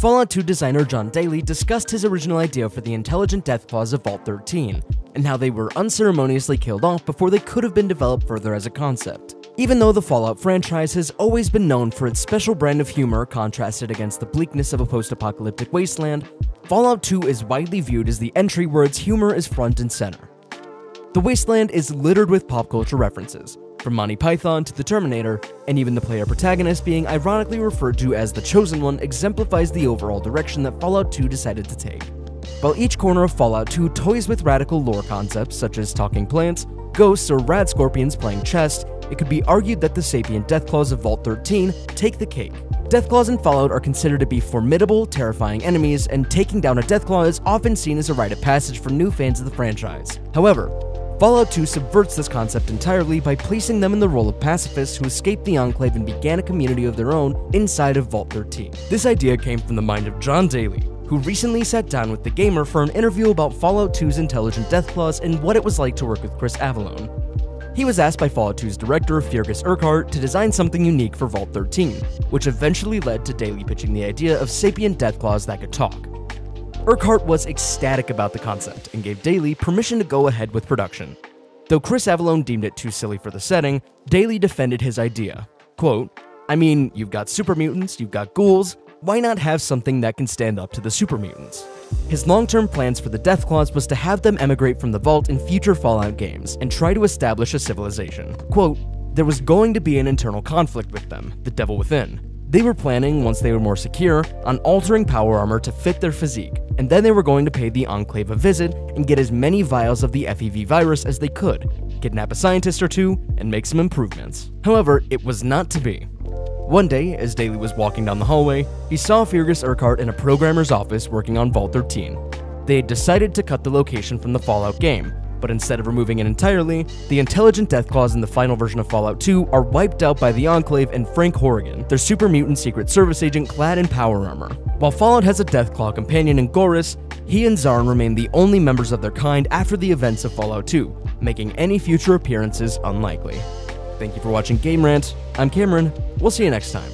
Fallout 2 designer John Deiley discussed his original idea for the intelligent Deathclaws of Vault 13, and how they were unceremoniously killed off before they could have been developed further as a concept. Even though the Fallout franchise has always been known for its special brand of humor contrasted against the bleakness of a post-apocalyptic wasteland, Fallout 2 is widely viewed as the entry where its humor is front and center. The wasteland is littered with pop culture references, from Monty Python to the Terminator, and even the player protagonist being ironically referred to as the Chosen One exemplifies the overall direction that Fallout 2 decided to take. While each corner of Fallout 2 toys with radical lore concepts such as talking plants, ghosts, or rad scorpions playing chess, it could be argued that the sapient Deathclaws of Vault 13 take the cake. Deathclaws in Fallout are considered to be formidable, terrifying enemies, and taking down a Deathclaw is often seen as a rite of passage for new fans of the franchise. However, Fallout 2 subverts this concept entirely by placing them in the role of pacifists who escaped the Enclave and began a community of their own inside of Vault 13. This idea came from the mind of John Deiley, who recently sat down with The Gamer for an interview about Fallout 2's intelligent Deathclaws and what it was like to work with Chris Avellone. He was asked by Fallout 2's director, Fergus Urquhart, to design something unique for Vault 13, which eventually led to Deiley pitching the idea of sapient Deathclaws that could talk. Urquhart was ecstatic about the concept and gave Deiley permission to go ahead with production. Though Chris Avellone deemed it too silly for the setting, Deiley defended his idea. Quote, "I mean, you've got super mutants, you've got ghouls, why not have something that can stand up to the super mutants?" His long-term plans for the Deathclaws was to have them emigrate from the Vault in future Fallout games and try to establish a civilization. Quote, "There was going to be an internal conflict with them, the devil within. They were planning, once they were more secure, on altering power armor to fit their physique, and then they were going to pay the Enclave a visit and get as many vials of the FEV virus as they could, kidnap a scientist or two, and make some improvements." However, it was not to be. One day, as Deiley was walking down the hallway, he saw Fergus Urquhart in a programmer's office working on Vault 13. They had decided to cut the location from the Fallout game, but instead of removing it entirely, the intelligent Deathclaws in the final version of Fallout 2 are wiped out by the Enclave and Frank Horrigan, their super mutant Secret Service agent clad in power armor. While Fallout has a Deathclaw companion in Gorus, he and Zarn remain the only members of their kind after the events of Fallout 2, making any future appearances unlikely. Thank you for watching Game Rant. I'm Cameron. We'll see you next time.